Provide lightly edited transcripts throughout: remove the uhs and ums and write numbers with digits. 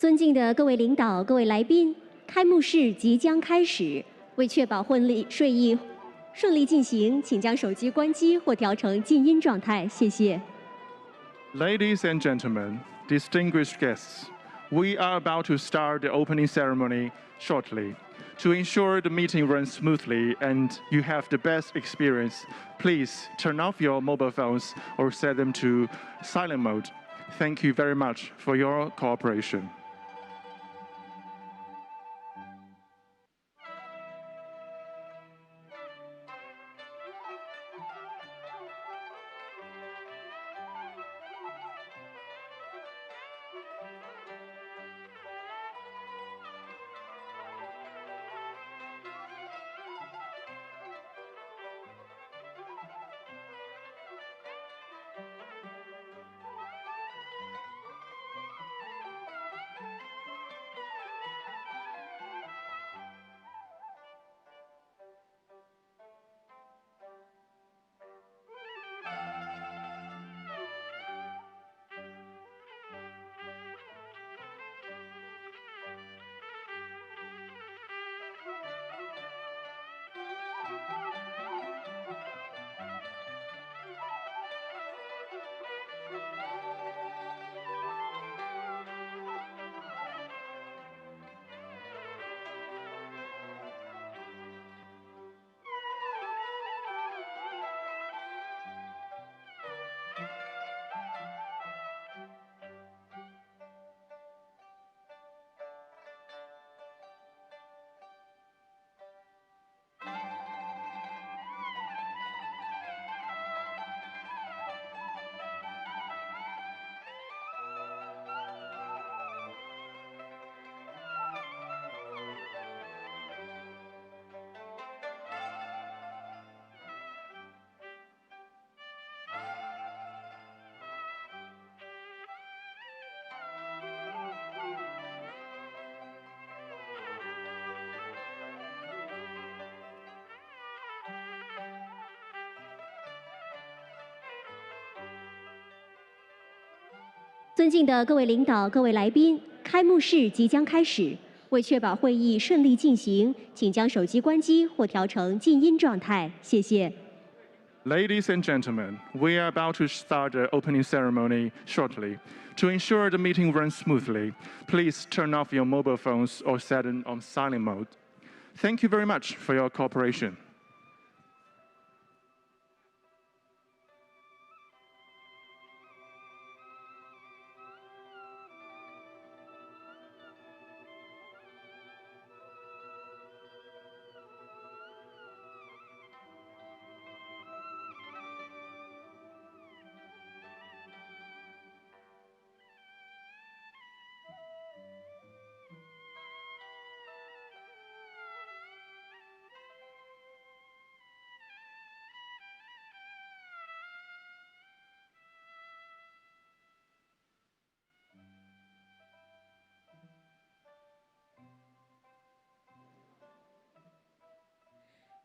尊敬的各位领导、各位来宾，开幕式即将开始。为确保婚礼顺利进行，请将手机关机或调成静音状态，谢谢。Ladies and gentlemen, distinguished guests, we are about to start the opening ceremony shortly. To ensure the meeting runs smoothly and you have the best experience, please turn off your mobile phones or set them to silent mode. Thank you very much for your cooperation.尊敬的各位领导、各位来宾，开幕式即将开始。为确保会议顺利进行，请将手机关机或调成静音状态，谢谢。Ladies and gentlemen, we are about to start the opening ceremony shortly. To ensure the meeting runs smoothly, please turn off your mobile phones or set them on silent mode. Thank you very much for your cooperation.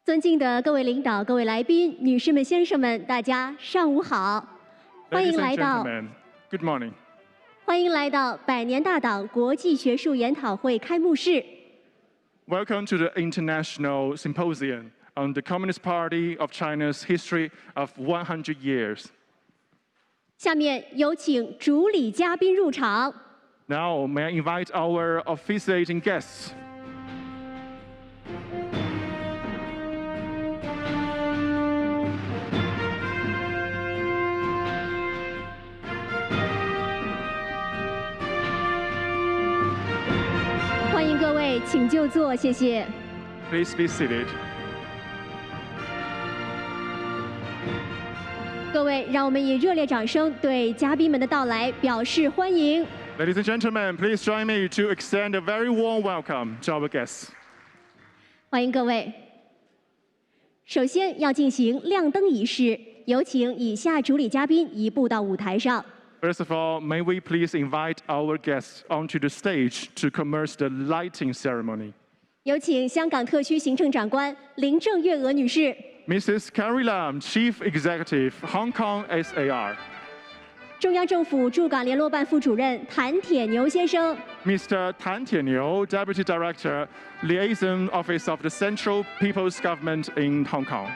尊敬的各位领导、各位来宾、女士们、先生们，大家上午好！欢迎来到 Good morning. 欢迎来到百年大党国际学术研讨会开幕式。Welcome to the International Symposium on the Communist Party of China's History of 100 Years. 下面有请主礼嘉宾入场。Now, may I invite our officiating guests?欢迎各位，请就座，谢谢。Please be seated. 各位，让我们以热烈掌声对嘉宾们的到来表示欢迎。Ladies and gentlemen, please join me to extend a very warm welcome to our guests. 欢迎各位。首先要进行亮灯仪式，有请以下主礼嘉宾移步到舞台上。First of all, may we please invite our guests onto the stage to commence the lighting ceremony. 有请香港特区行政长官林郑月娥女士。Mrs. Carrie Lam, Chief Executive, Hong Kong SAR. 中央政府驻港联络办副主任谭铁牛先生。Mr. Tan Tianyu, Deputy Director, Liaison Office of the Central People's Government in Hong Kong.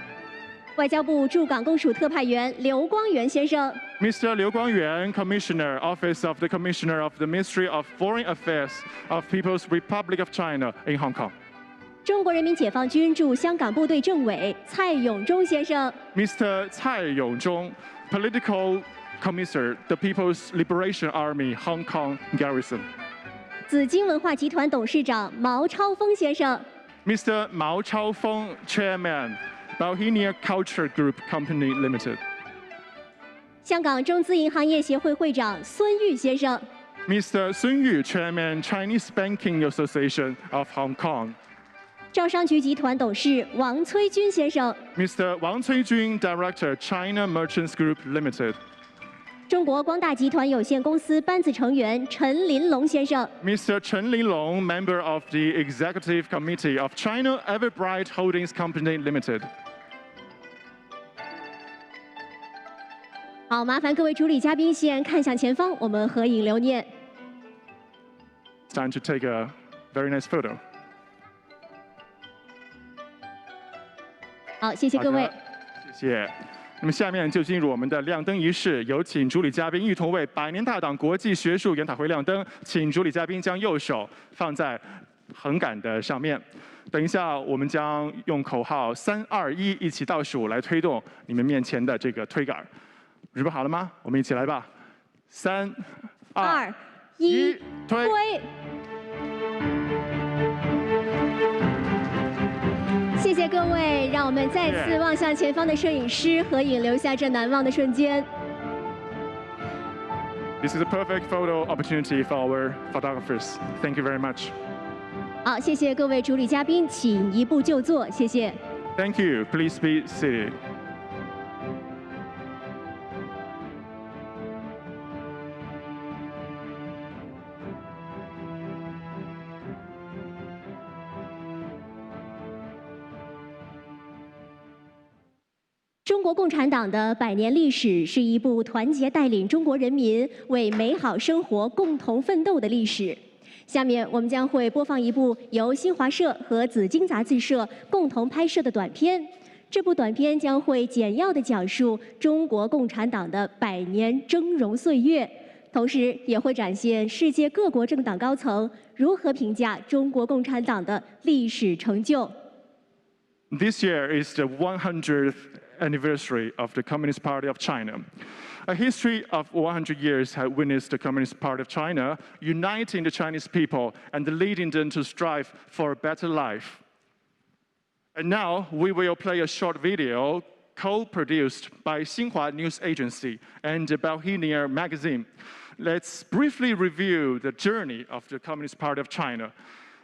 外交部驻港公署特派员刘光源先生。Mr. Liu Guangyuan, Commissioner, Office of the Commissioner of the Ministry of Foreign Affairs of People's Republic of China in Hong Kong. 中国人民解放军驻香港部队政委蔡永忠先生。Mr. Cai Yongzhong, Political Commissar, the People's Liberation Army, Hong Kong Garrison. 紫金文化集团董事长毛超峰先生。Mr. Mao Chaofeng, Chairman, Bohemia Culture Group Company Limited. 香港中资银行业协会会长孙玉先生。Mr. Sun Yu, Chairman, Chinese Banking Association of Hong Kong. 招商局集团董事王崔军先生。Mr. Wang Cuijun, Director, China Merchants Group Limited. 中国光大集团有限公司班子成员陈林龙先生。Mr. Chen Linlong, Member of the Executive Committee of China Everbright Holdings Company Limited. 好，麻烦各位主礼嘉宾先看向前方，我们合影留念。It's time to take a very nice photo. 好，谢谢各位。谢谢。那么下面就进入我们的亮灯仪式，有请主礼嘉宾一同为百年大党国际学术研讨会亮灯。请主礼嘉宾将右手放在横杆的上面。等一下，我们将用口号3、2、1一起倒数来推动你们面前的这个推杆。准备好了吗？我们一起来吧。3、2、1，推！谢谢各位，让我们再次望向前方的摄影师合影，留下这难忘的瞬间。This is a perfect photo opportunity for our photographers. Thank you very much. 好，谢谢各位主礼嘉宾，请移步就座，谢谢。Thank you. Please be seated. 中国共产党的100年历史是一部团结带领中国人民为美好生活共同奋斗的历史。下面我们将会播放一部由新华社和紫荆杂志社共同拍摄的短片。这部短片将会简要地讲述中国共产党的100年峥嵘岁月，同时也会展现世界各国政党高层如何评价中国共产党的历史成就。This year is the 100th anniversary of the Communist Party of China. A history of 100 years has witnessed the Communist Party of China uniting the Chinese people and leading them to strive for a better life. And now we will play a short video co-produced by Xinhua News Agency and Bohemia magazine. Let's briefly review the journey of the Communist Party of China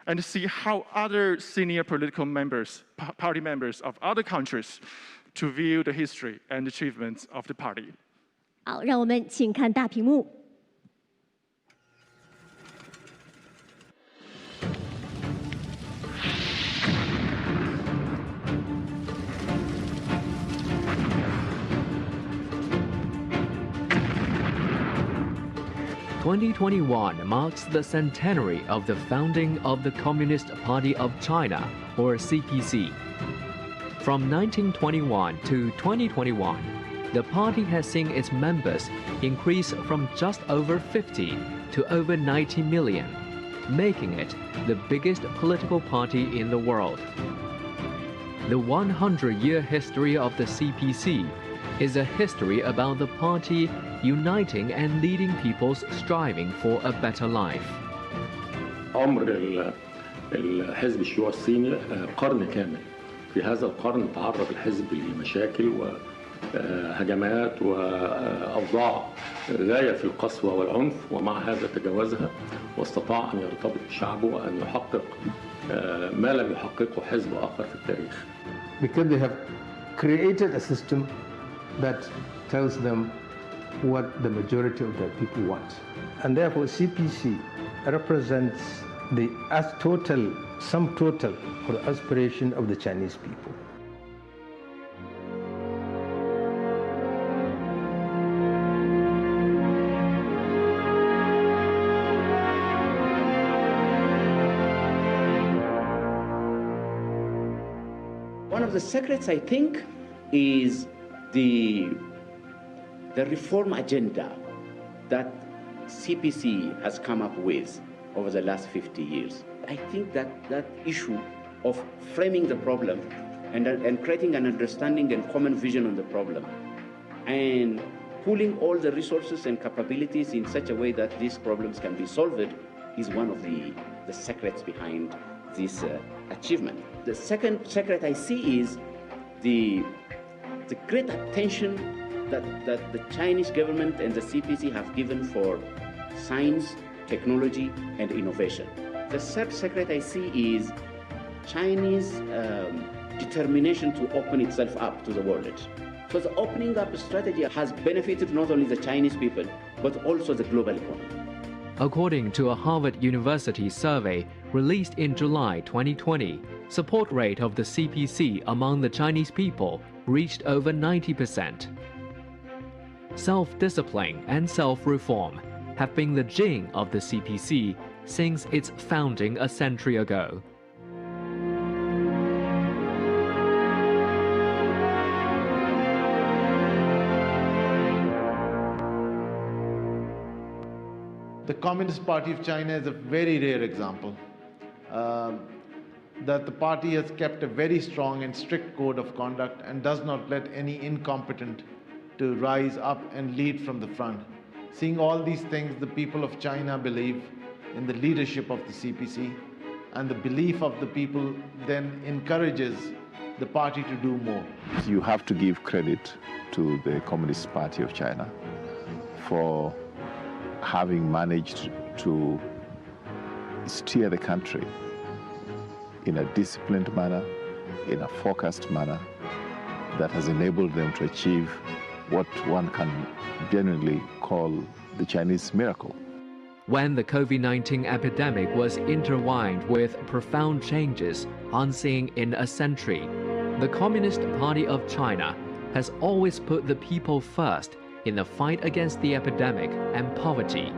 and see how other senior political members, party members of other countries to view the history and achievements of the party. 好，让我们请看大屏幕。2021 marks the centenary of the founding of the Communist Party of China, or CPC. From 1921 to 2021, the party has seen its members increase from just over 50 to over 90 million, making it the biggest political party in the world. The 100-year history of the CPC is a history about the party uniting and leading people's striving for a better life. عمر الحزب الشيوعي الصيني قرن كامل. في هذا القرن تعرض الحزب لمشاكل وهجمات وأوضاع غاية في القسوة والعنف، ومع هذا تجاوزها واستطاع أن يرتبط بشعبه وأن يحقق ما لم يحققه حزب آخر في التاريخ. Because they have created a system that tells them what the majority of the people want. And therefore CPC represents the sum total for the aspiration of the Chinese people. of the secrets, I think, is the reform agenda that CPC has come up with over the last 50 years. I think that issue of framing the problem and creating an understanding and common vision on the problem and pooling all the resources and capabilities in such a way that these problems can be solved is one of the secrets behind this achievement. The second secret I see is the great attention that the Chinese government and the CPC have given for science, technology, and innovation. The third secret I see is Chinese determination to open itself up to the world. So the opening up strategy has benefited not only the Chinese people, but also the global economy. According to a Harvard University survey released in July 2020, support rate of the CPC among the Chinese people reached over 90%. Self-discipline and self-reform have been the gene of the CPC since its founding a century ago. The Communist Party of China is a very rare example that the party has kept a very strong and strict code of conduct and does not let any incompetent to rise up and lead from the front. Seeing all these things, the people of China believe in the leadership of the CPC, and the belief of the people then encourages the party to do more. You have to give credit to the Communist Party of China for having managed to steer the country in a disciplined manner, in a focused manner, that has enabled them to achieve what one can genuinely call the Chinese miracle. When the COVID-19 epidemic was intertwined with profound changes unseen in a century, the Communist Party of China has always put the people first in the fight against the epidemic and poverty.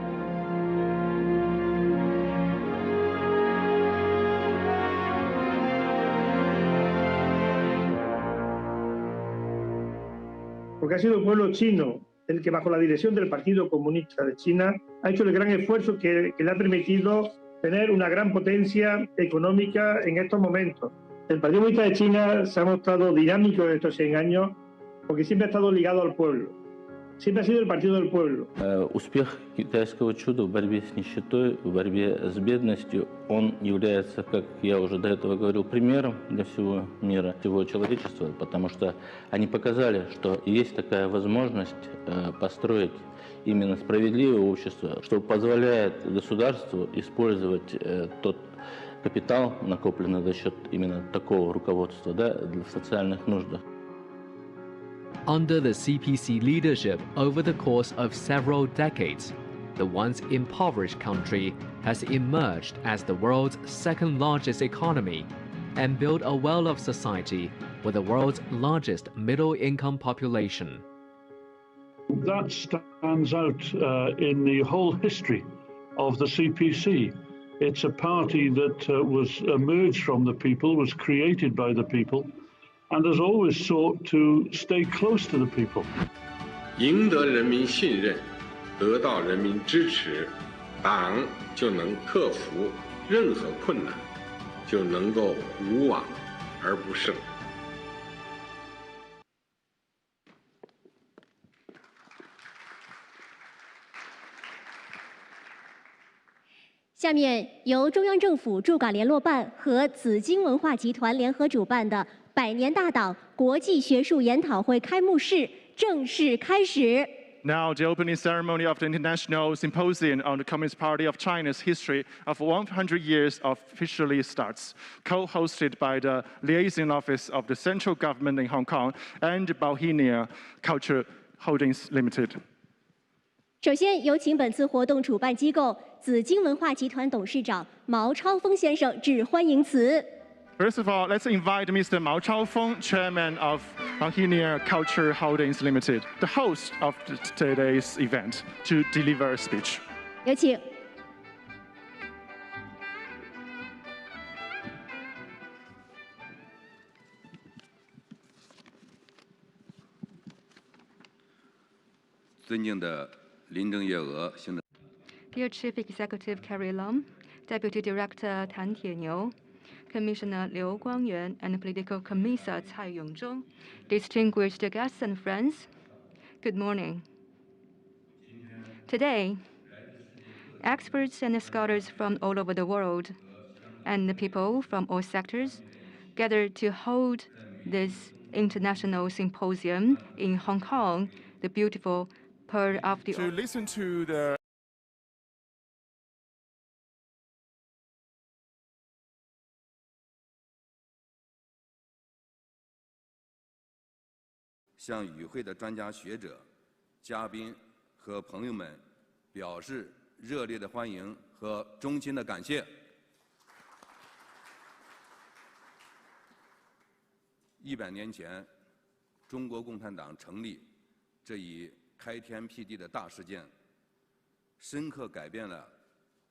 Porque ha sido el pueblo chino el que, bajo la dirección del Partido Comunista de China, ha hecho el gran esfuerzo que le ha permitido tener una gran potencia económica en estos momentos. El Partido Comunista de China se ha mostrado dinámico en estos 100 años porque siempre ha estado ligado al pueblo. Siempre ha sido el partido del pueblo. Успех китайского чуда в борьбе с нищетой, в борьбе с бедностью, он является, как я уже до этого говорил, примером для всего мира, всего человечества, потому что они показали, что есть такая возможность построить именно справедливое общество, что позволяет государству использовать тот капитал, накопленный за счет именно такого руководства, да, в социальных нуждах. Under the CPC leadership over the course of several decades, the once impoverished country has emerged as the world's second largest economy and built a well-off society with the world's largest middle-income population. That stands out in the whole history of the CPC. It's a party that was emerged from the people, was created by the people, and has always sought to stay close to the people. 赢得人民信任，得到人民支持，党就能克服任何困难，就能够无往而不胜。下面由中央政府驻港联络办和紫荆文化集团联合主办的百年大党国际学术研讨会开幕式正式开始。 Now, the opening ceremony of the International Symposium on the Communist Party of China's history of 100 years officially starts, co-hosted by the Liaison Office of the Central Government in Hong Kong and Bohemia Culture Holdings Limited. 首先，有请本次活动主办机构紫荆文化集团董事长毛超峰先生致欢迎词。 First of all, let's invite Mr. Mao Chaofeng, Chairman of Bohemia Culture Holdings Limited, the host of today's event, to deliver a speech. 有请。尊敬的林郑月娥行政。Dear Chief Executive Carrie Lam, Deputy Director Tan Tianyou, Commissioner Liu Guangyuan, and Political Commissar Cai Yongzhong, distinguished guests and friends, good morning. Today, experts and scholars from all over the world and the people from all sectors gathered to hold this international symposium in Hong Kong, the beautiful pearl of the To listen to the向与会的专家学者、嘉宾和朋友们表示热烈的欢迎和衷心的感谢。100年前，中国共产党成立这一开天辟地的大事件，深刻改变了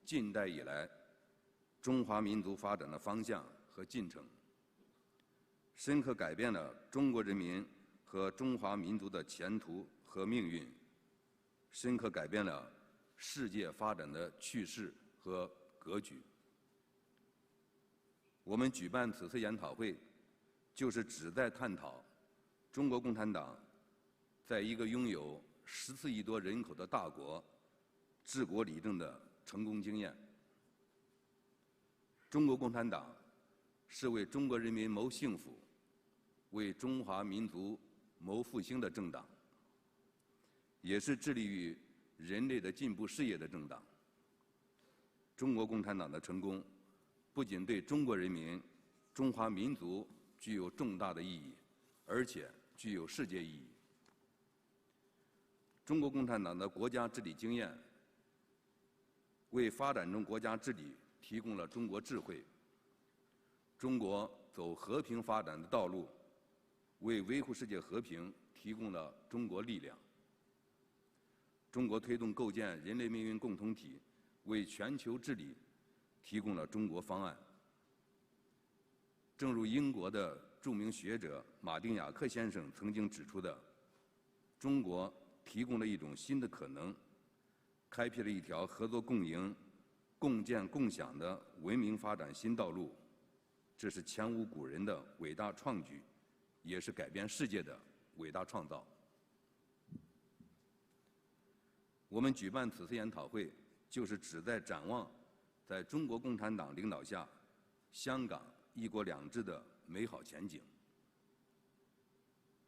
近代以来中华民族发展的方向和进程，深刻改变了中国人民和中华民族的前途和命运，深刻改变了世界发展的趋势和格局。我们举办此次研讨会，就是旨在探讨中国共产党在一个拥有14亿多人口的大国治国理政的成功经验。中国共产党是为中国人民谋幸福、为中华民族谋复兴的政党，也是致力于人类的进步事业的政党。中国共产党的成功，不仅对中国人民、中华民族具有重大的意义，而且具有世界意义。中国共产党的国家治理经验，为发展中国家治理提供了中国智慧。中国走和平发展的道路，为维护世界和平提供了中国力量。中国推动构建人类命运共同体，为全球治理提供了中国方案。正如英国的著名学者马丁·雅克先生曾经指出的，中国提供了一种新的可能，开辟了一条合作共赢、共建共享的文明发展新道路。这是前无古人的伟大创举，也是改变世界的伟大创造。我们举办此次研讨会，就是旨在展望在中国共产党领导下香港一国两制的美好前景。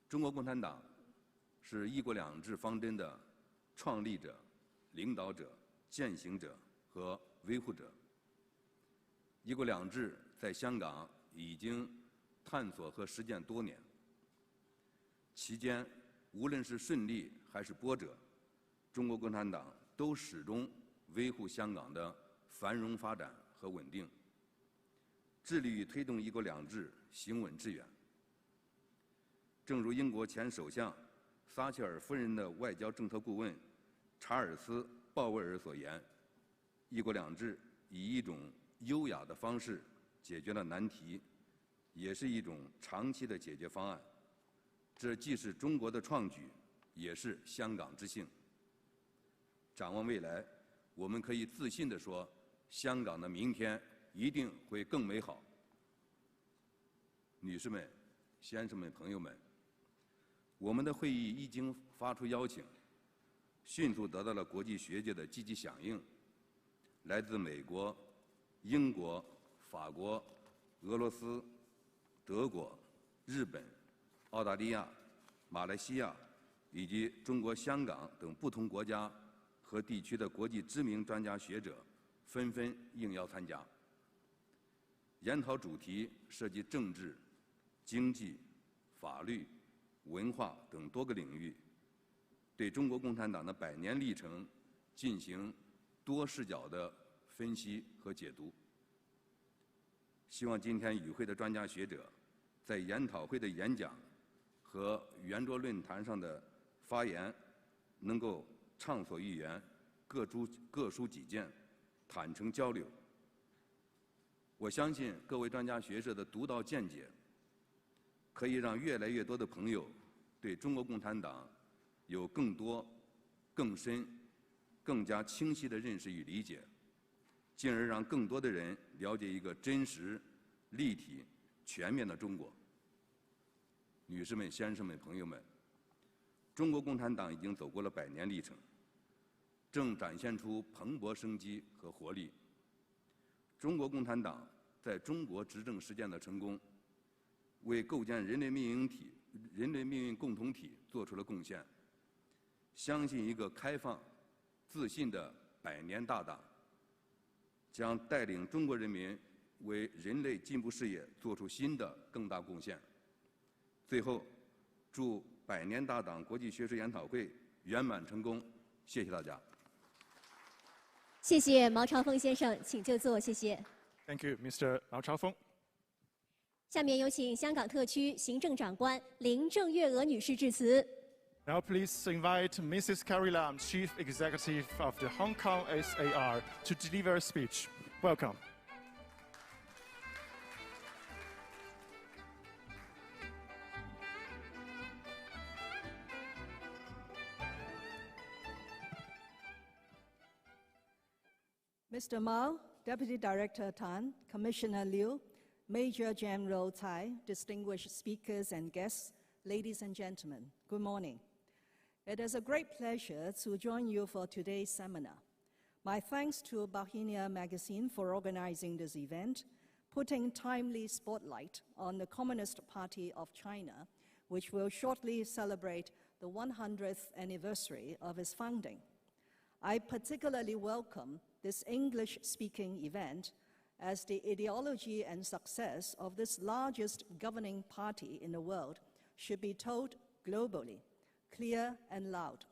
中国共产党是一国两制方针的创立者、领导者、践行者和维护者。一国两制在香港已经探索和实践多年，期间无论是顺利还是波折，中国共产党都始终维护香港的繁荣发展和稳定，致力于推动一国两制行稳致远。正如英国前首相撒切尔夫人的外交政策顾问查尔斯·鲍威尔所言，一国两制以一种优雅的方式解决了难题，也是一种长期的解决方案。这既是中国的创举，也是香港之幸。展望未来，我们可以自信地说，香港的明天一定会更美好。女士们、先生们、朋友们，我们的会议一经发出邀请，迅速得到了国际学界的积极响应。来自美国、英国、法国、俄罗斯、德国、日本、澳大利亚、马来西亚以及中国香港等不同国家和地区的国际知名专家学者纷纷应邀参加。研讨主题涉及政治、经济、法律、文化等多个领域，对中国共产党的100年历程进行多视角的分析和解读。希望今天与会的专家学者在研讨会的演讲和圆桌论坛上的发言能够畅所欲言，各抒己见，坦诚交流。我相信各位专家学者的独到见解，可以让越来越多的朋友对中国共产党有更多、更深、更加清晰的认识与理解，进而让更多的人了解一个真实、立体、全面的中国。女士们、先生们、朋友们，中国共产党已经走过了100年历程，正展现出蓬勃生机和活力。中国共产党在中国执政实践的成功，为构建人类命运共同体做出了贡献。相信一个开放、自信的100年大党，将带领中国人民为人类进步事业做出新的更大贡献。最后，祝百年大党国际学术研讨会圆满成功。谢谢大家。谢谢毛朝凤先生，请就座，谢谢。Thank you, Mr. Mao Chaofeng. 下面有请香港特区行政长官林郑月娥女士致辞。Now please invite Mrs. Carrie Lam, Chief Executive of the Hong Kong SAR, to deliver a speech. Welcome. Mr. Mao, Deputy Director Tan, Commissioner Liu, Major General Tsai, distinguished speakers and guests, ladies and gentlemen, good morning. It is a great pleasure to join you for today's seminar. My thanks to Bahenia Magazine for organizing this event, putting timely spotlight on the Communist Party of China, which will shortly celebrate the 100th anniversary of its founding. I particularly welcome this English-speaking event as the ideology and success of this largest governing party in the world should be told globally, clear and loud.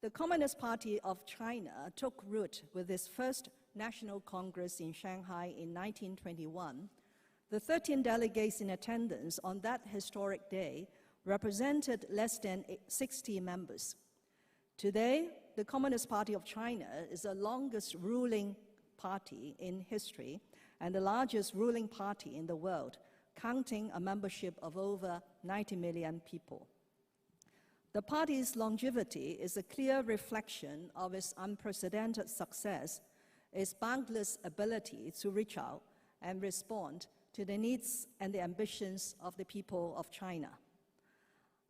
The Communist Party of China took root with its first National Congress in Shanghai in 1921. The 13 delegates in attendance on that historic day represented less than 60 members. Today, the Communist Party of China is the longest ruling party in history and the largest ruling party in the world, counting a membership of over 90 million people. The party's longevity is a clear reflection of its unprecedented success, its boundless ability to reach out and respond to the needs and the ambitions of the people of China.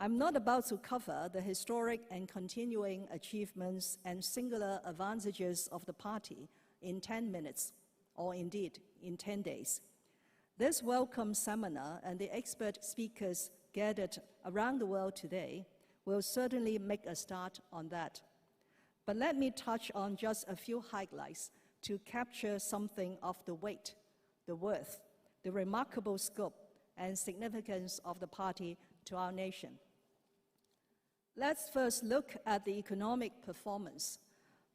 I'm not about to cover the historic and continuing achievements and singular advantages of the party in 10 minutes, or indeed in 10 days. This welcome seminar and the expert speakers gathered around the world today will certainly make a start on that. But let me touch on just a few highlights to capture something of the weight, the worth, the remarkable scope and significance of the party to our nation. Let's first look at the economic performance,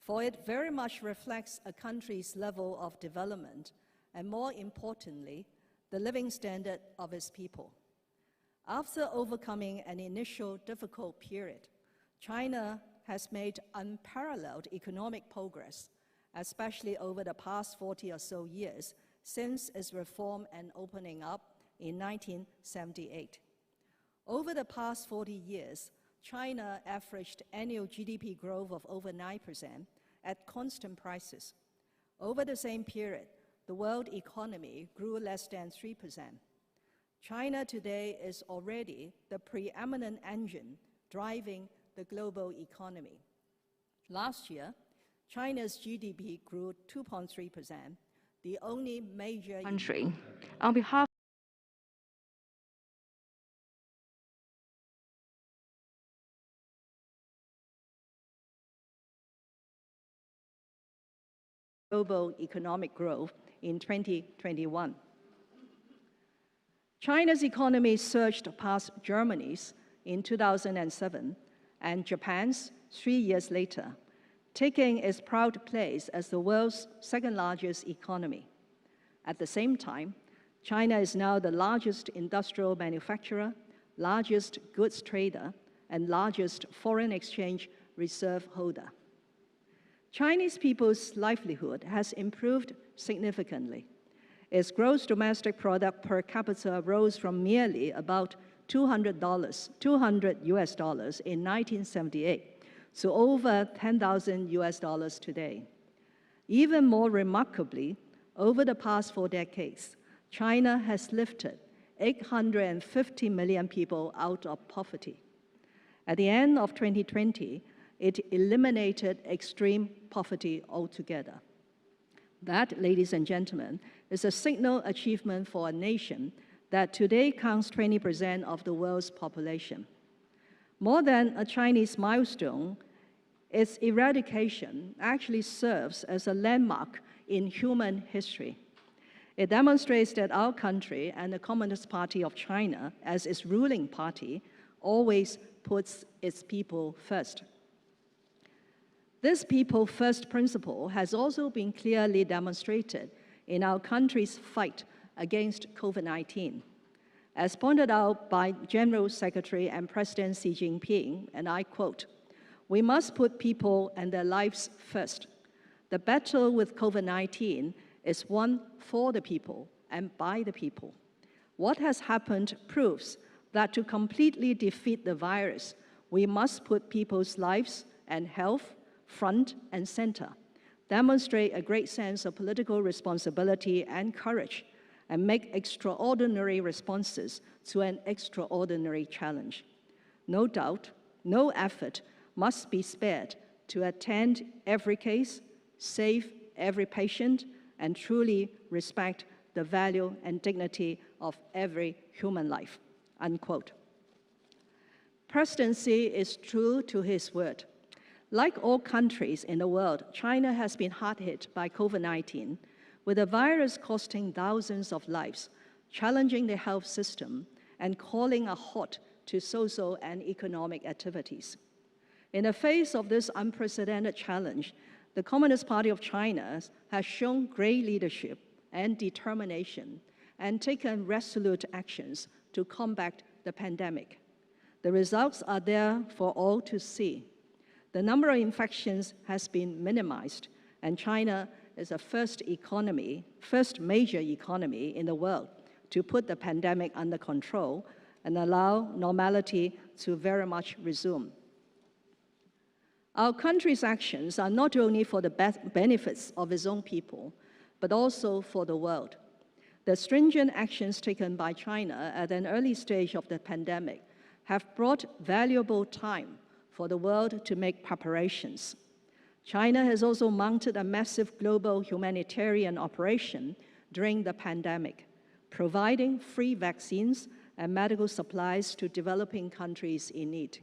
for it very much reflects a country's level of development and, more importantly, the living standard of its people. After overcoming an initial difficult period, China has made unparalleled economic progress, especially over the past 40 or so years since its reform and opening up in 1978. Over the past 40 years, China averaged annual GDP growth of over 9% at constant prices. Over the same period, the world economy grew less than 3%. China today is already the preeminent engine driving the global economy. Last year, China's GDP grew 2.3%, the only major country. On behalf global economic growth in 2021. China's economy surged past Germany's in 2007 and Japan's 3 years later, taking its proud place as the world's second largest economy. At the same time, China is now the largest industrial manufacturer, largest goods trader, and largest foreign exchange reserve holder. Chinese people's livelihood has improved significantly. Its gross domestic product per capita rose from merely about 200 US dollars in 1978 to over 10,000 US dollars today. Even more remarkably, over the past 4 decades, China has lifted 850 million people out of poverty. At the end of 2020, it eliminated extreme poverty altogether. That, ladies and gentlemen, is a signal achievement for a nation that today counts 20% of the world's population. More than a Chinese milestone, its eradication actually serves as a landmark in human history. It demonstrates that our country and the Communist Party of China, as its ruling party, always puts its people first. This people first principle has also been clearly demonstrated in our country's fight against COVID-19. As pointed out by General Secretary and President Xi Jinping, and I quote, "We must put people and their lives first. The battle with COVID-19 is won for the people and by the people. What has happened proves that to completely defeat the virus, we must put people's lives and health front and center, demonstrate a great sense of political responsibility and courage, and make extraordinary responses to an extraordinary challenge. No doubt, no effort must be spared to attend every case, save every patient, and truly respect the value and dignity of every human life," unquote. President Xi is true to his word. Like all countries in the world, China has been hard hit by COVID-19, with the virus costing thousands of lives, challenging the health system, and calling a halt to social and economic activities. In the face of this unprecedented challenge, the Communist Party of China has shown great leadership and determination and taken resolute actions to combat the pandemic. The results are there for all to see. The number of infections has been minimized, and China is the first major economy in the world to put the pandemic under control and allow normality to very much resume. Our country's actions are not only for the benefits of its own people, but also for the world. The stringent actions taken by China at an early stage of the pandemic have brought valuable time for the world to make preparations. China has also mounted a massive global humanitarian operation during the pandemic, providing free vaccines and medical supplies to developing countries in need.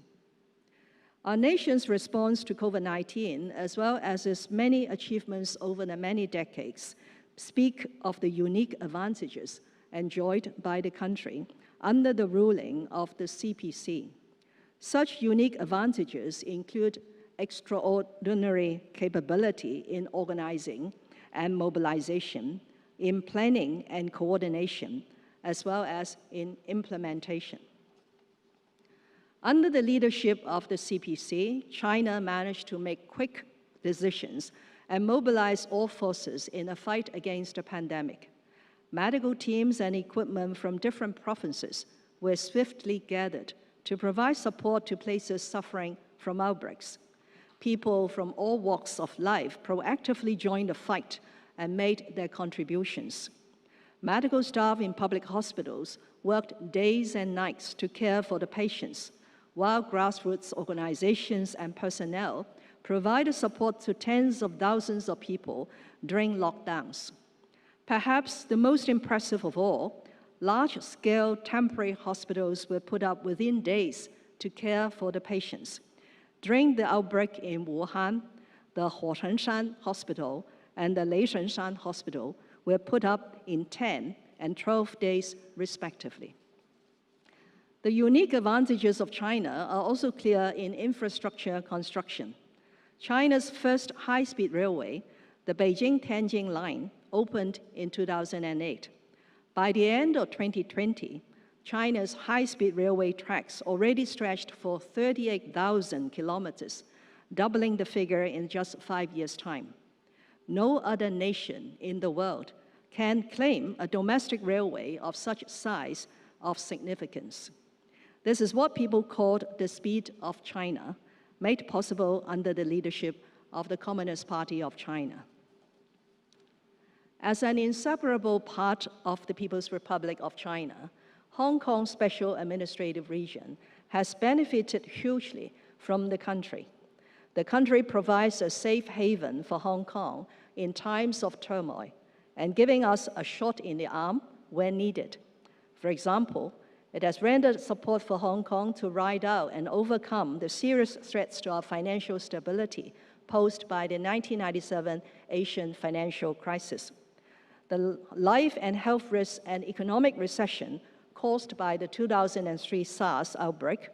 Our nation's response to COVID-19, as well as its many achievements over the many decades, speak of the unique advantages enjoyed by the country under the ruling of the CPC. Such unique advantages include extraordinary capability in organizing and mobilization, in planning and coordination, as well as in implementation. Under the leadership of the CPC, China managed to make quick decisions and mobilize all forces in a fight against the pandemic. Medical teams and equipment from different provinces were swiftly gathered to provide support to places suffering from outbreaks. People from all walks of life proactively joined the fight and made their contributions. Medical staff in public hospitals worked days and nights to care for the patients, while grassroots organizations and personnel provided support to tens of thousands of people during lockdowns. Perhaps the most impressive of all, large-scale temporary hospitals were put up within days to care for the patients. During the outbreak in Wuhan, the Huochengshan Hospital and the Leishanshan Hospital were put up in 10 and 12 days, respectively. The unique advantages of China are also clear in infrastructure construction. China's first high-speed railway, the Beijing-Tianjin line, opened in 2008. By the end of 2020, China's high-speed railway tracks already stretched for 38,000 kilometers, doubling the figure in just 5 years' time. No other nation in the world can claim a domestic railway of such size of significance. This is what people called the speed of China, made possible under the leadership of the Communist Party of China. As an inseparable part of the People's Republic of China, Hong Kong Special Administrative Region has benefited hugely from the country. The country provides a safe haven for Hong Kong in times of turmoil and giving us a shot in the arm when needed. For example, it has rendered support for Hong Kong to ride out and overcome the serious threats to our financial stability posed by the 1997 Asian financial crisis. The life and health risks and economic recession caused by the 2003 SARS outbreak,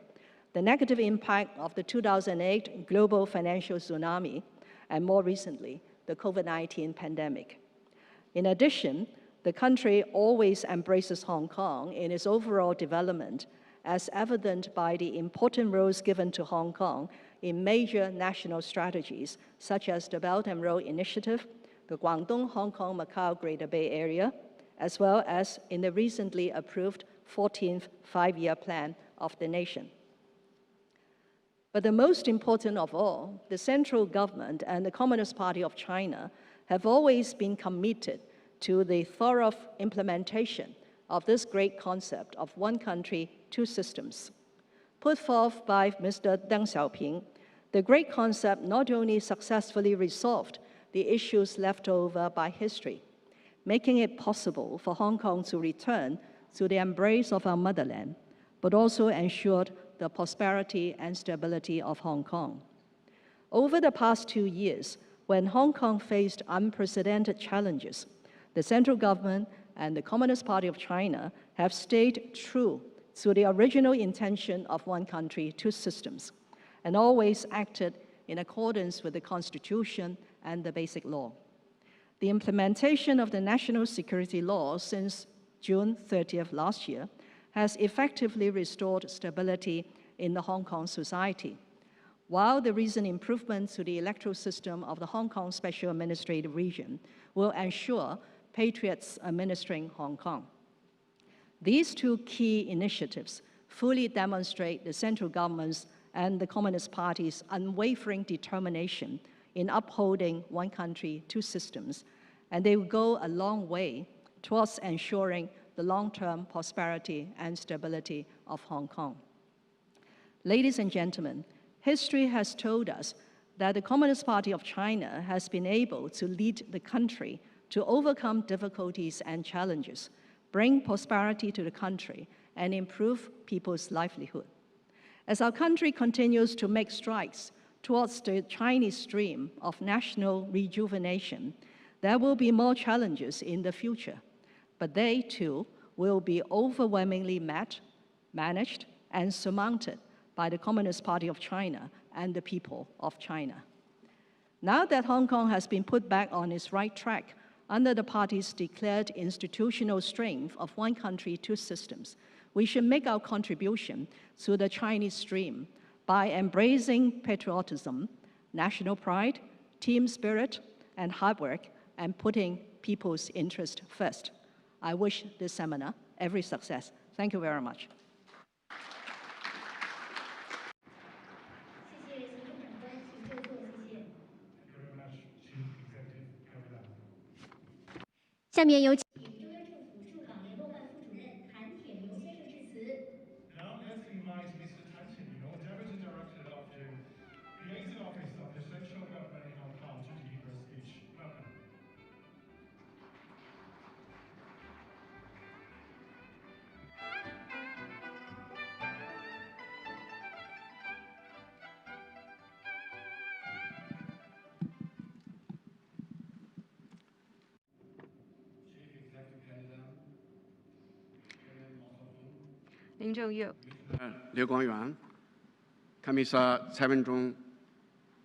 the negative impact of the 2008 global financial tsunami, and more recently, the COVID-19 pandemic. In addition, the country always embraces Hong Kong in its overall development, as evident by the important roles given to Hong Kong in major national strategies, such as the Belt and Road Initiative, the Guangdong, Hong Kong, Macau Greater Bay Area, as well as in the recently approved 14th Five-Year Plan of the nation. But the most important of all, the central government and the Communist Party of China have always been committed to the thorough implementation of this great concept of one country, two systems. Put forth by Mr. Deng Xiaoping, the great concept not only successfully resolved the issues left over by history, making it possible for Hong Kong to return to the embrace of our motherland, but also ensured the prosperity and stability of Hong Kong. Over the past 2 years, when Hong Kong faced unprecedented challenges, the central government and the Communist Party of China have stayed true to the original intention of one country, two systems, and always acted in accordance with the Constitution and the Basic Law. The implementation of the national security law since June 30th last year has effectively restored stability in the Hong Kong society, while the recent improvements to the electoral system of the Hong Kong Special Administrative Region will ensure patriots administering Hong Kong. These two key initiatives fully demonstrate the central government's and the Communist Party's unwavering determination in upholding one country, two systems, and they will go a long way towards ensuring the long-term prosperity and stability of Hong Kong. Ladies and gentlemen, history has told us that the Communist Party of China has been able to lead the country to overcome difficulties and challenges, bring prosperity to the country, and improve people's livelihood. As our country continues to make strides towards the Chinese dream of national rejuvenation, there will be more challenges in the future, but they too will be overwhelmingly met, managed, and surmounted by the Communist Party of China and the people of China. Now that Hong Kong has been put back on its right track under the party's declared institutional strength of one country, two systems, we should make our contribution to the Chinese dream by embracing patriotism, national pride, team spirit, and hard work, and putting people's interest first. I wish this seminar every success. Thank you very much. 下面有请中央政府驻港联络办副主任谭铁牛先生致辞。Now let's invite Mr. Tan Qianliu, Deputy Director of the Liaison Office of the Central Government in Hong Kong, to deliver a speech. Welcome. 林正月、刘光源、Commissar Cai Wen-zhong,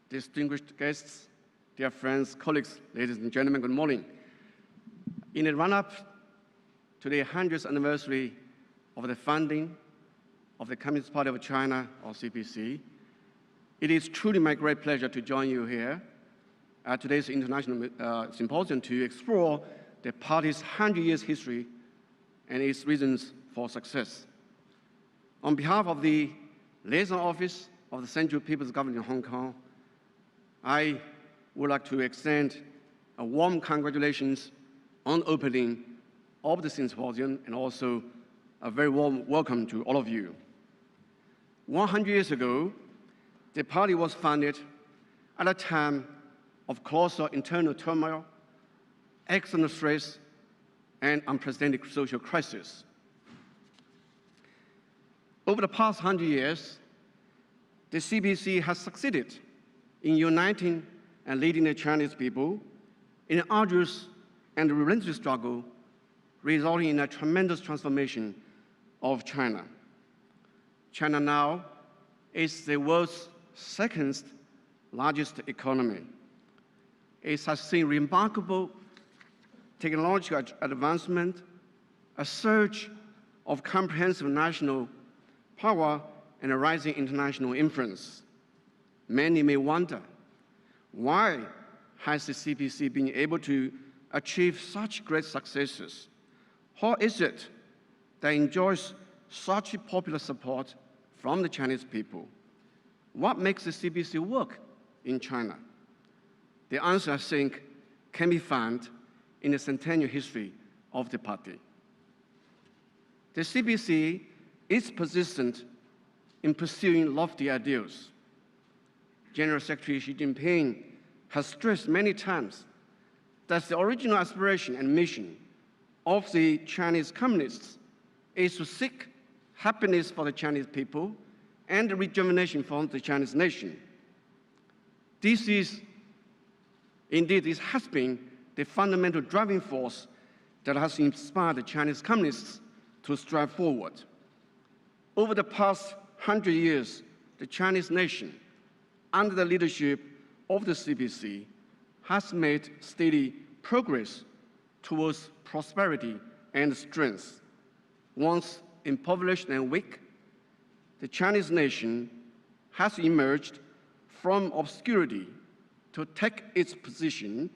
distinguished guests, dear friends, colleagues, ladies and gentlemen, good morning. In the run-up to the 100th anniversary of the founding of the Communist Party of China, or CPC, it is truly my great pleasure to join you here at today's international symposium to explore the party's 100 years history and its reasons for success. On behalf of the Liaison Office of the Central People's Government in Hong Kong, I would like to extend a warm congratulations on opening of the symposium and also a very warm welcome to all of you. 100 years ago, the party was founded at a time of colossal internal turmoil, external stress, and unprecedented social crisis. Over the past 100 years, the CPC has succeeded in uniting and leading the Chinese people in an arduous and relentless struggle, resulting in a tremendous transformation of China. China now is the world's second largest economy. It has seen remarkable technological advancement, a surge of comprehensive national power, and a rising international influence. Many may wonder, why has the CPC been able to achieve such great successes? How is it that it enjoys such popular support from the Chinese people? What makes the CPC work in China? The answer, I think, can be found in the centennial history of the party. The CPC is persistent in pursuing lofty ideals. General Secretary Xi Jinping has stressed many times that the original aspiration and mission of the Chinese communists is to seek happiness for the Chinese people and rejuvenation for the Chinese nation. This has been the fundamental driving force that has inspired the Chinese communists to strive forward. Over the past 100 years, the Chinese nation, under the leadership of the CPC, has made steady progress towards prosperity and strength. Once impoverished and weak, the Chinese nation has emerged from obscurity to take its position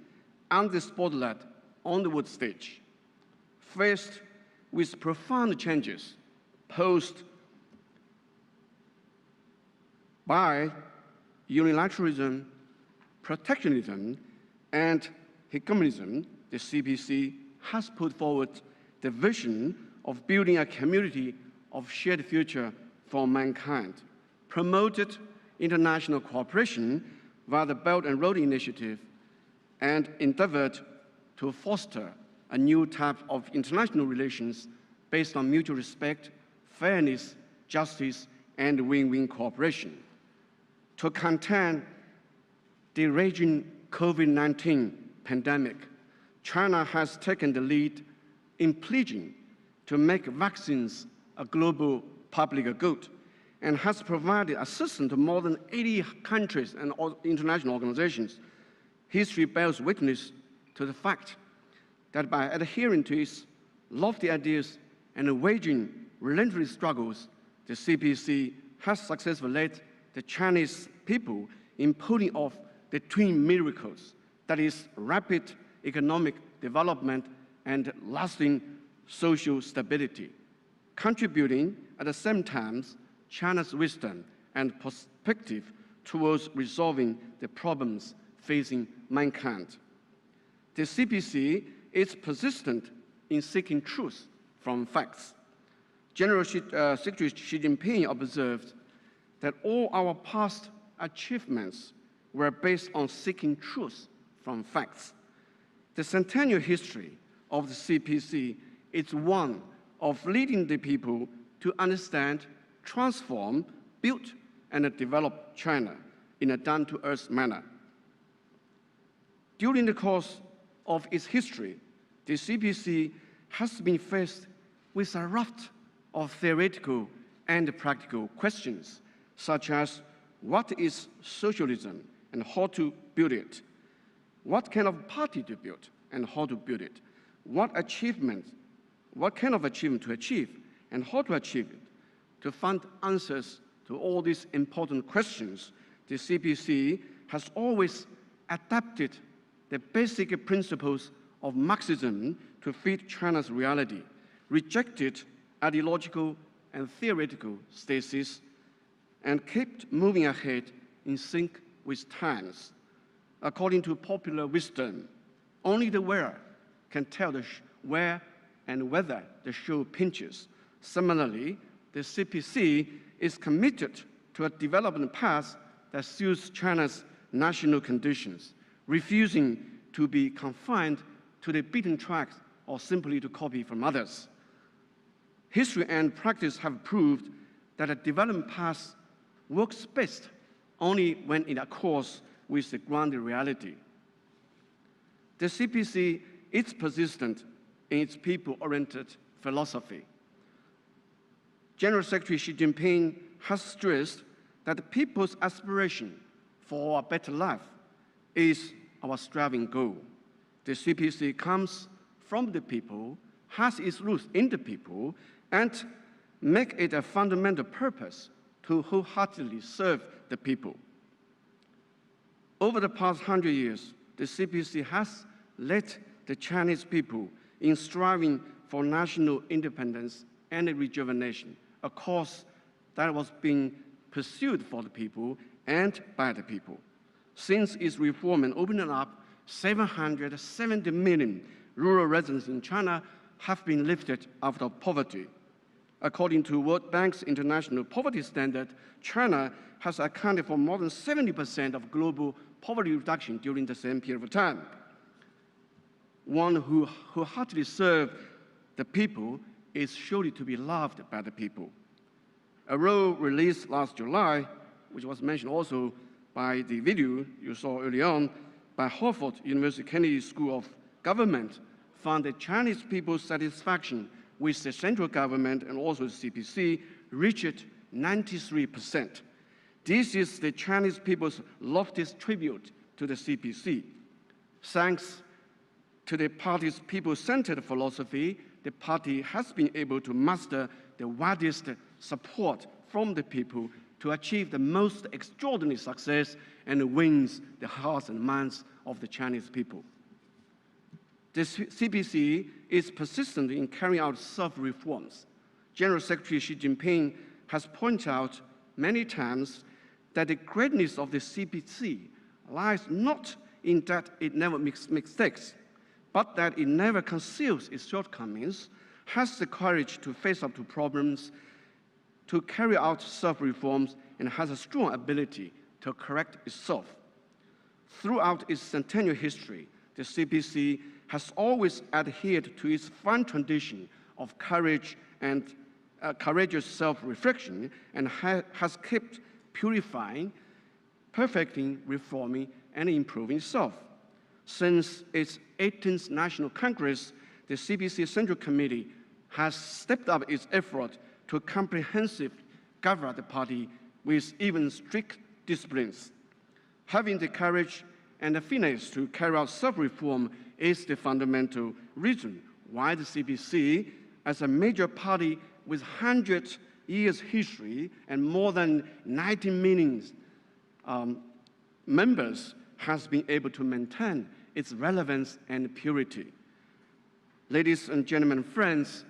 under the spotlight on the world stage. Faced with profound changes posed by unilateralism, protectionism, and hegemonism, the CPC has put forward the vision of building a community of shared future for mankind, promoted international cooperation via the Belt and Road Initiative, and endeavored to foster a new type of international relations based on mutual respect, fairness, justice, and win-win cooperation. To contain the raging COVID-19 pandemic, China has taken the lead in pledging to make vaccines a global public good and has provided assistance to more than 80 countries and international organizations. History bears witness to the fact that by adhering to its lofty ideas and waging relentless struggles, the CPC has successfully led the Chinese people in pulling off the twin miracles, that is, rapid economic development and lasting social stability, contributing at the same time China's wisdom and perspective towards resolving the problems facing mankind. The CPC is persistent in seeking truth from facts. General Secretary Xi Jinping observed that all our past achievements were based on seeking truth from facts. The centennial history of the CPC is one of leading the people to understand, transform, build, and develop China in a down-to-earth manner. During the course of its history, the CPC has been faced with a raft of theoretical and practical questions, such as what is socialism and how to build it, what kind of party to build and how to build it, what kind of achievement to achieve and how to achieve it. To find answers to all these important questions, the CPC has always adapted the basic principles of Marxism to fit China's reality, rejected ideological and theoretical stasis, and kept moving ahead in sync with times. According to popular wisdom, only the wearer can tell where and whether the shoe pinches. Similarly, the CPC is committed to a development path that suits China's national conditions, refusing to be confined to the beaten tracks or simply to copy from others. History and practice have proved that a development path works best only when it accords with the grounded reality. The CPC is persistent in its people-oriented philosophy. General Secretary Xi Jinping has stressed that the people's aspiration for a better life is our striving goal. The CPC comes from the people, has its roots in the people, and make it a fundamental purpose to wholeheartedly serve the people. Over the past 100 years, the CPC has led the Chinese people in striving for national independence and rejuvenation, a cause that was being pursued for the people and by the people. Since its reform and opening up, 770 million rural residents in China have been lifted out of poverty. According to World Bank's International Poverty Standard, China has accounted for more than 70% of global poverty reduction during the same period of time. One who heartily serves the people is surely to be loved by the people. A role released last July, which was mentioned also by the video you saw early on, by Harvard University Kennedy School of Government, found that Chinese people's satisfaction with the central government and also the CPC reached 93%. This is the Chinese people's loftiest tribute to the CPC. Thanks to the party's people-centered philosophy, the party has been able to muster the widest support from the people to achieve the most extraordinary success and wins the hearts and minds of the Chinese people. The CPC is persistent in carrying out self-reforms. General Secretary Xi Jinping has pointed out many times that the greatness of the CPC lies not in that it never makes mistakes, but that it never conceals its shortcomings, has the courage to face up to problems, to carry out self-reforms, and has a strong ability to correct itself. Throughout its centennial history, the CPC has always adhered to its fine tradition of courage and courageous self-reflection, and has kept purifying, perfecting, reforming, and improving itself. Since its 18th National Congress, the CPC Central Committee has stepped up its effort to comprehensively govern the party with even strict disciplines. Having the courage and the finesse to carry out self-reform is the fundamental reason why the CPC, as a major party with 100 years history and more than 90 million members, has been able to maintain its relevance and purity. Ladies and gentlemen, friends,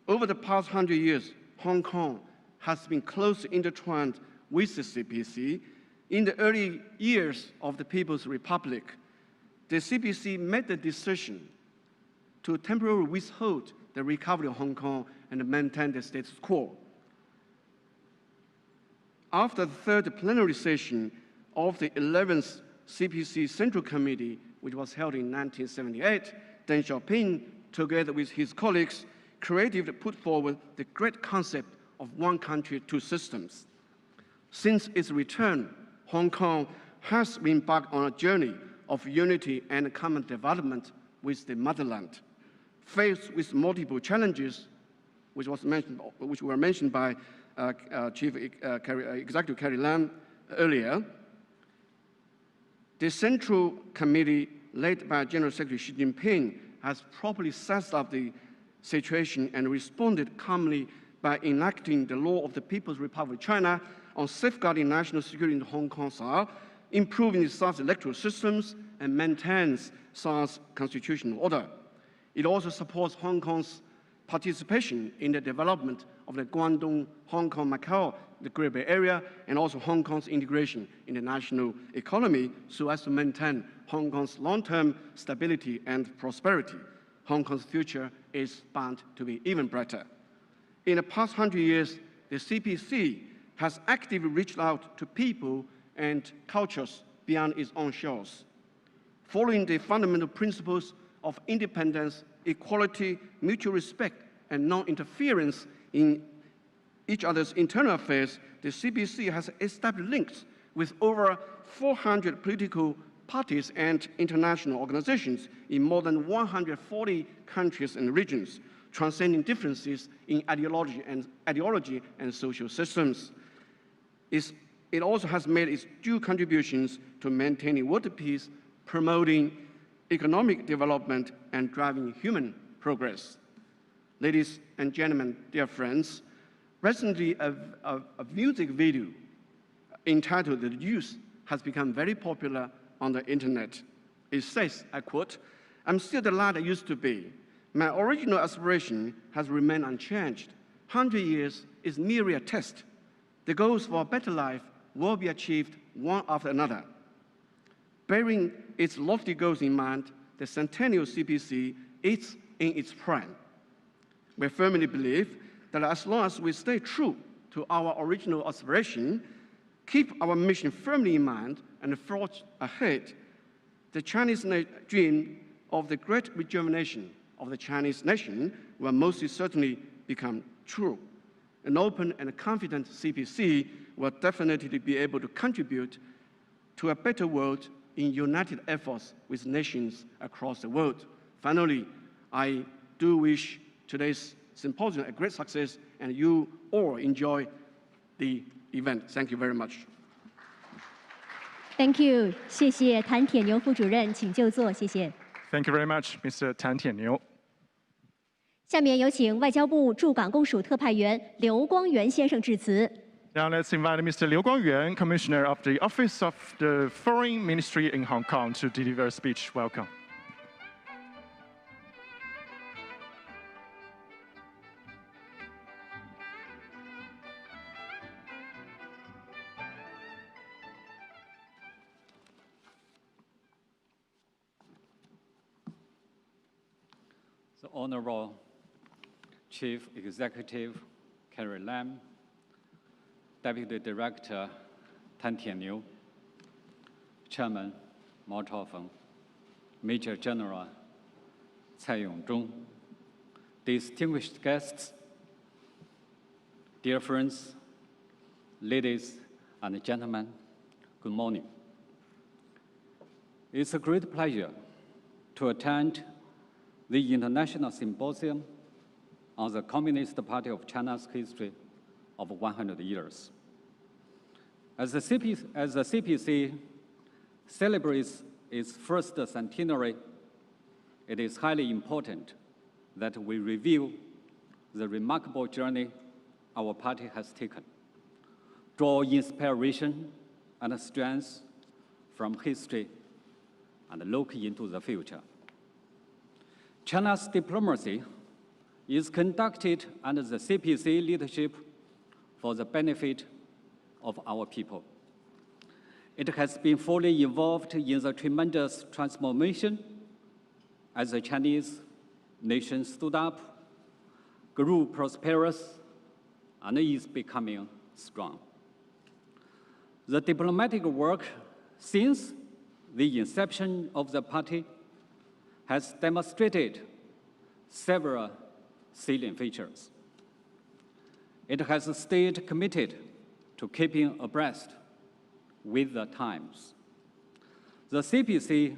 over the past 100 years, Hong Kong has been closely intertwined with the CPC. In the early years of the People's Republic, the CPC made the decision to temporarily withhold the recovery of Hong Kong and maintain the status quo. After the third plenary session of the 11th CPC Central Committee, which was held in 1978, Deng Xiaoping, together with his colleagues, creatively put forward the great concept of one country, two systems. Since its return, Hong Kong has embarked on a journey of unity and common development with the motherland. Faced with multiple challenges, which were mentioned by Chief Executive Carrie Lam earlier, the Central Committee, led by General Secretary Xi Jinping, has properly assessed up the situation and responded calmly by enacting the law of the People's Republic of China on safeguarding national security in Hong Kong SAR, improving the SAR's electoral systems, and maintains SAR's constitutional order. It also supports Hong Kong's participation in the development of the Guangdong, Hong Kong, Macau, the Great Bay Area, and also Hong Kong's integration in the national economy so as to maintain Hong Kong's long-term stability and prosperity. Hong Kong's future is bound to be even brighter. In the past 100 years, the CPC has actively reached out to people and cultures beyond its own shores. Following the fundamental principles of independence, equality, mutual respect, and non-interference in each other's internal affairs, the CPC has established links with over 400 political parties and international organizations in more than 140 countries and regions, transcending differences in ideology and social systems. It also has made its due contributions to maintaining world peace, promoting economic development, and driving human progress. Ladies and gentlemen, dear friends, recently a music video entitled "The Youth" has become very popular on the internet. It says, I quote, "I'm still the lad I used to be. My original aspiration has remained unchanged. 100 years is merely a test. The goals for a better life will be achieved one after another." Bearing its lofty goals in mind, the Centennial CPC is in its prime. We firmly believe that as long as we stay true to our original aspiration, keep our mission firmly in mind, and forge ahead, the Chinese dream of the great rejuvenation of the Chinese nation will most certainly become true. An open and confident CPC will definitely be able to contribute to a better world in united efforts with nations across the world. Finally, I do wish today's symposium a great success, and you all enjoy the event. Thank you very much. Thank you， 谢谢谭铁牛副主任，请就座，谢谢。Thank you very much, Mr. Tan Tianniu. 下面有请外交部驻港公署特派员刘光源先生致辞。Now let's invite Mr. Liu Guangyuan, Commissioner of the Office of the Foreign Ministry in Hong Kong, to deliver a speech. Welcome. The Honorable Chief Executive Carrie Lam, Deputy Director Tan Tianniu, Chairman Mao Chaofeng, Major General Cai Yongzhong, distinguished guests, dear friends, ladies and gentlemen, good morning. It's a great pleasure to attend the International Symposium on the Communist Party of China's history of 100 years. As the CPC celebrates its first centenary, it is highly important that we review the remarkable journey our party has taken, draw inspiration and strength from history, and look into the future. China's diplomacy is conducted under the CPC leadership for the benefit of our people. It has been fully involved in the tremendous transformation as the Chinese nation stood up, grew prosperous, and is becoming strong. The diplomatic work since the inception of the party has demonstrated several salient features. It has stayed committed to keeping abreast with the times. The CPC